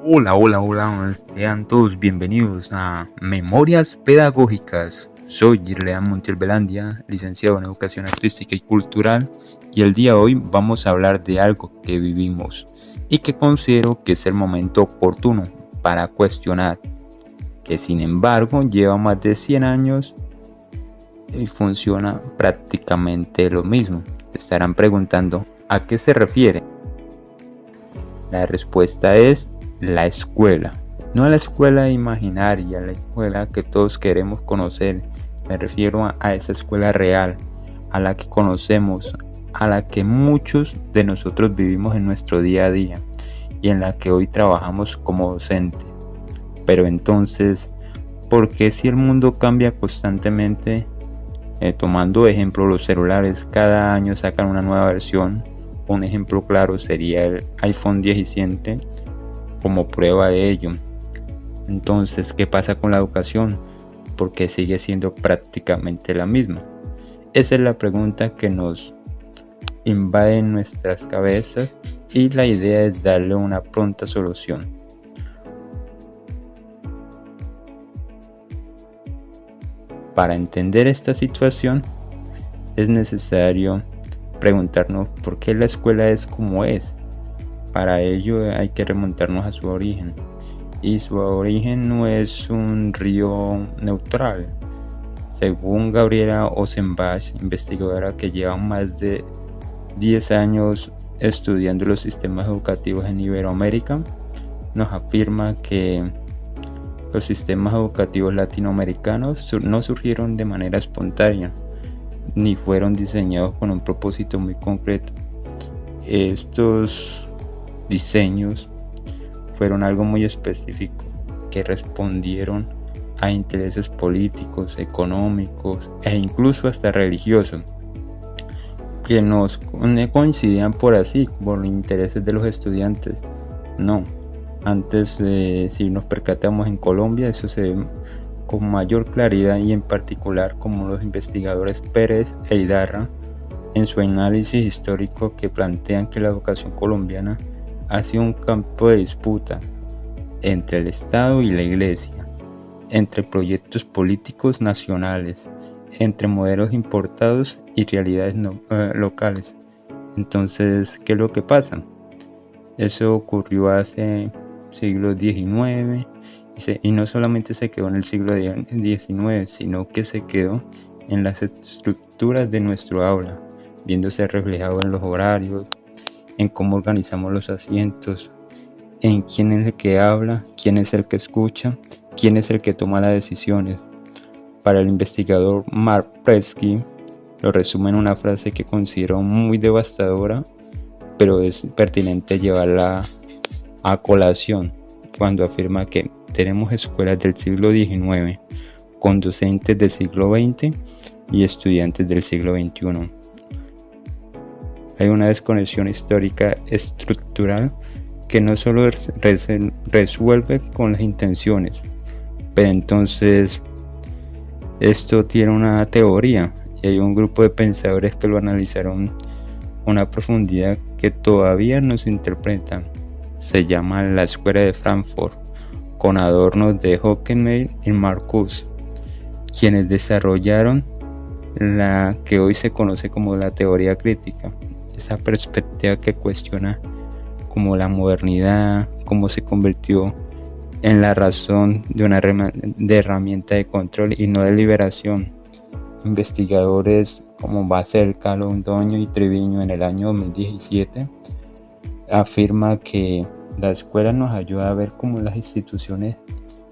Hola, hola, hola, sean todos bienvenidos a Memorias Pedagógicas. Soy Girleán Montiel Velandia, licenciado en Educación Artística y Cultural, y el día de hoy vamos a hablar de algo que vivimos y que considero que es el momento oportuno para cuestionar, que sin embargo lleva más de 100 años y funciona prácticamente lo mismo. Se estarán preguntando, ¿a qué se refiere? La respuesta es la escuela. No a la escuela imaginaria, la escuela que todos queremos conocer. Me refiero a esa escuela real, a la que conocemos, a la que muchos de nosotros vivimos en nuestro día a día y en la que hoy trabajamos como docentes. Pero entonces, ¿por qué si el mundo cambia constantemente? Tomando ejemplo los celulares, cada año sacan una nueva versión. Un ejemplo claro sería el iPhone 17 como prueba de ello. Entonces, ¿qué pasa con la educación? Porque sigue siendo prácticamente la misma. Esa es la pregunta que nos invade en nuestras cabezas y la idea es darle una pronta solución. Para entender esta situación es necesario preguntarnos por qué la escuela es como es. Para ello hay que remontarnos a su origen. Y su origen no es un río neutral. Según Gabriela Ossenbach, investigadora que lleva más de 10 años estudiando los sistemas educativos en Iberoamérica, nos afirma que los sistemas educativos latinoamericanos no surgieron de manera espontánea, ni fueron diseñados con un propósito muy concreto. Estos diseños fueron algo muy específico, que respondieron a intereses políticos, económicos e incluso hasta religiosos, que no coincidían por los intereses de los estudiantes. No, antes si nos percatamos en Colombia, eso se ve con mayor claridad y en particular como los investigadores Pérez e Idarra en su análisis histórico que plantean que la educación colombiana ha sido un campo de disputa entre el Estado y la Iglesia, entre proyectos políticos nacionales, entre modelos importados y realidades locales. Entonces, ¿qué es lo que pasa? Eso ocurrió hace siglo XIX y no solamente se quedó en el siglo XIX, sino que se quedó en las estructuras de nuestro aula, viéndose reflejado en los horarios, en cómo organizamos los asientos, en quién es el que habla, quién es el que escucha, quién es el que toma las decisiones. Para el investigador Mark Pretsky, lo resume en una frase que considero muy devastadora, pero es pertinente llevarla a colación cuando afirma que tenemos escuelas del siglo XIX con docentes del siglo XX y estudiantes del siglo XXI. Hay una desconexión histórica estructural que no solo resuelve con las intenciones, pero entonces esto tiene una teoría y hay un grupo de pensadores que lo analizaron a una profundidad que todavía no se interpreta. Se llama la Escuela de Frankfurt, con adornos de Horkheimer y Marcuse, quienes desarrollaron la que hoy se conoce como la teoría crítica, esa perspectiva que cuestiona como la modernidad, cómo se convirtió en la razón de una herramienta de control y no de liberación. Investigadores como Baselca, Londoño y Treviño en el año 2017 afirma que la escuela nos ayuda a ver cómo las instituciones,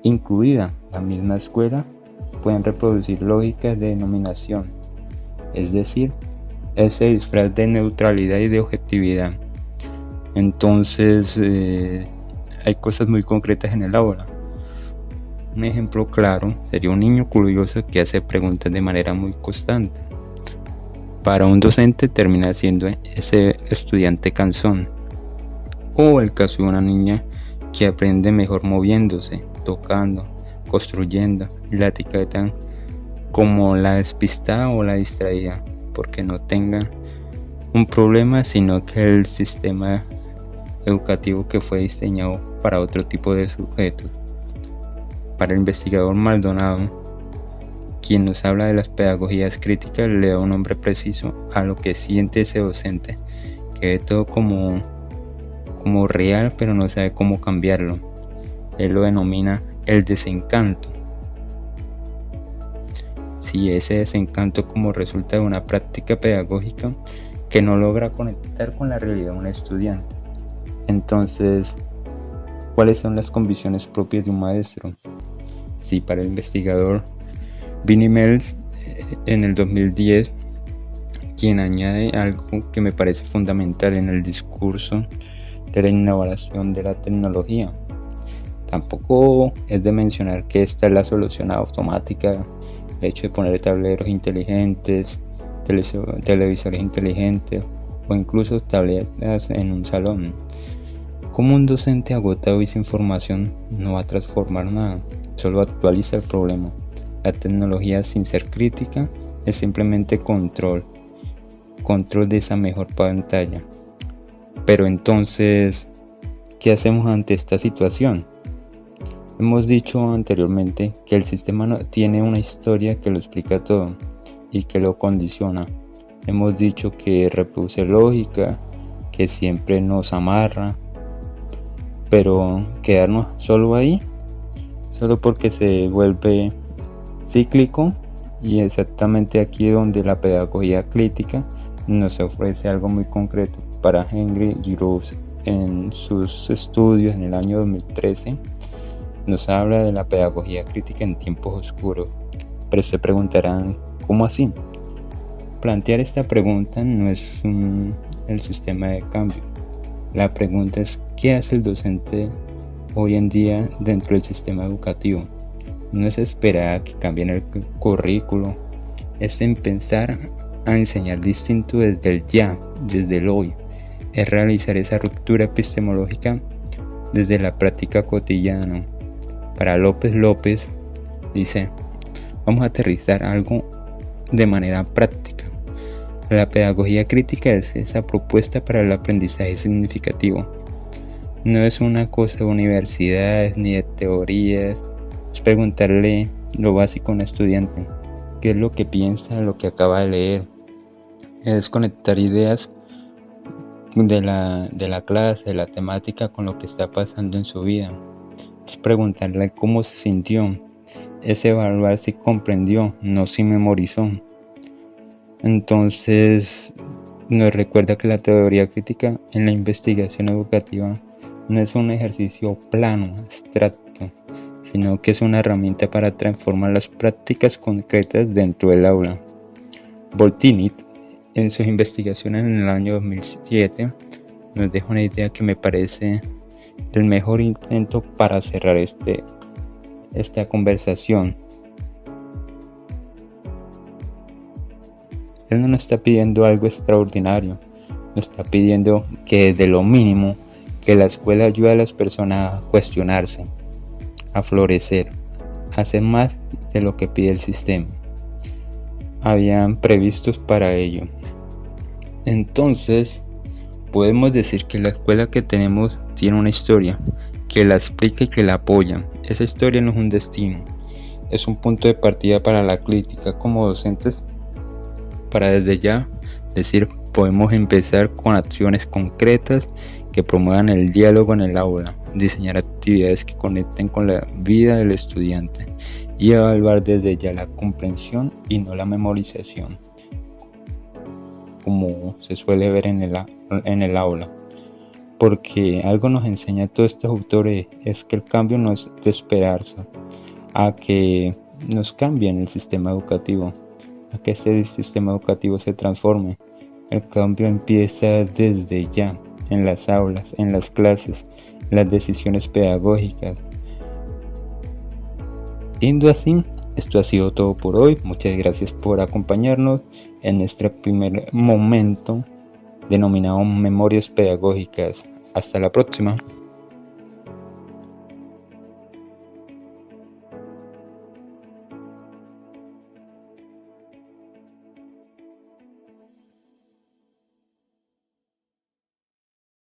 incluida la misma escuela, pueden reproducir lógicas de denominación, es decir, ese disfraz de neutralidad y de objetividad. Entonces hay cosas muy concretas en el aula. Un ejemplo claro sería un niño curioso que hace preguntas de manera muy constante. Para un docente termina siendo ese estudiante cansón. O el caso de una niña que aprende mejor moviéndose, tocando, construyendo, y la etiquetan como la despistada o la distraída, porque no tenga un problema, sino que el sistema educativo que fue diseñado para otro tipo de sujetos. Para el investigador Maldonado, quien nos habla de las pedagogías críticas, le da un nombre preciso a lo que siente ese docente, que ve todo como real, pero no sabe cómo cambiarlo. Él lo denomina el desencanto. Si ese desencanto como resulta de una práctica pedagógica que no logra conectar con la realidad de un estudiante. Entonces, ¿cuáles son las convicciones propias de un maestro? Si para el investigador Vinnie Mills en el 2010, quien añade algo que me parece fundamental en el discurso de la innovación de la tecnología. Tampoco es de mencionar que esta es la solución automática, el hecho de poner tableros inteligentes, televisores inteligentes o incluso tabletas en un salón. Como un docente agotado y sin formación no va a transformar nada, solo actualiza el problema. La tecnología, sin ser crítica, es simplemente control de esa mejor pantalla. Pero entonces, ¿qué hacemos ante esta situación? Hemos dicho anteriormente que el sistema tiene una historia que lo explica todo y que lo condiciona. Hemos dicho que reproduce lógica, que siempre nos amarra, pero quedarnos solo ahí, solo porque se vuelve cíclico, y exactamente aquí es donde la pedagogía crítica nos ofrece algo muy concreto. Para Henry Giroux, en sus estudios en el año 2013, nos habla de la pedagogía crítica en tiempos oscuros. Pero se preguntarán, ¿cómo así? Plantear esta pregunta no es el sistema de cambio. La pregunta es, ¿qué hace el docente hoy en día dentro del sistema educativo? No es esperar a que cambien el currículo, es empezar a enseñar distinto desde el ya, desde el hoy. Es realizar esa ruptura epistemológica desde la práctica cotidiana. Para López dice, vamos a aterrizar algo de manera práctica. La pedagogía crítica es esa propuesta para el aprendizaje significativo. No es una cosa de universidades ni de teorías, es preguntarle lo básico a un estudiante, qué es lo que piensa de lo que acaba de leer. Es conectar ideas de la clase, de la temática con lo que está pasando en su vida. Es preguntarle cómo se sintió, es evaluar si comprendió, no si memorizó. Entonces nos recuerda que la teoría crítica en la investigación educativa no es un ejercicio plano, abstracto, sino que es una herramienta para transformar las prácticas concretas dentro del aula. Boltinit, en sus investigaciones en el año 2007, nos deja una idea que me parece el mejor intento para cerrar esta conversación. Él no nos está pidiendo algo extraordinario, nos está pidiendo que desde lo mínimo, que la escuela ayude a las personas a cuestionarse, a florecer, a hacer más de lo que pide el sistema. Habían previstos para ello. Entonces, podemos decir que la escuela que tenemos tiene una historia que la explica y que la apoya. Esa historia no es un destino, es un punto de partida para la crítica como docentes, para desde ya decir, podemos empezar con acciones concretas que promuevan el diálogo en el aula, diseñar actividades que conecten con la vida del estudiante y evaluar desde ya la comprensión y no la memorización, como se suele ver en el aula. Porque algo nos enseña todos estos autores, es que el cambio no es de esperarse a que nos cambien el sistema educativo, a que este sistema educativo se transforme. El cambio empieza desde ya, en las aulas, en las clases, en las decisiones pedagógicas. Siendo así, esto ha sido todo por hoy. Muchas gracias por acompañarnos en este primer momento denominado Memorias Pedagógicas. Hasta la próxima.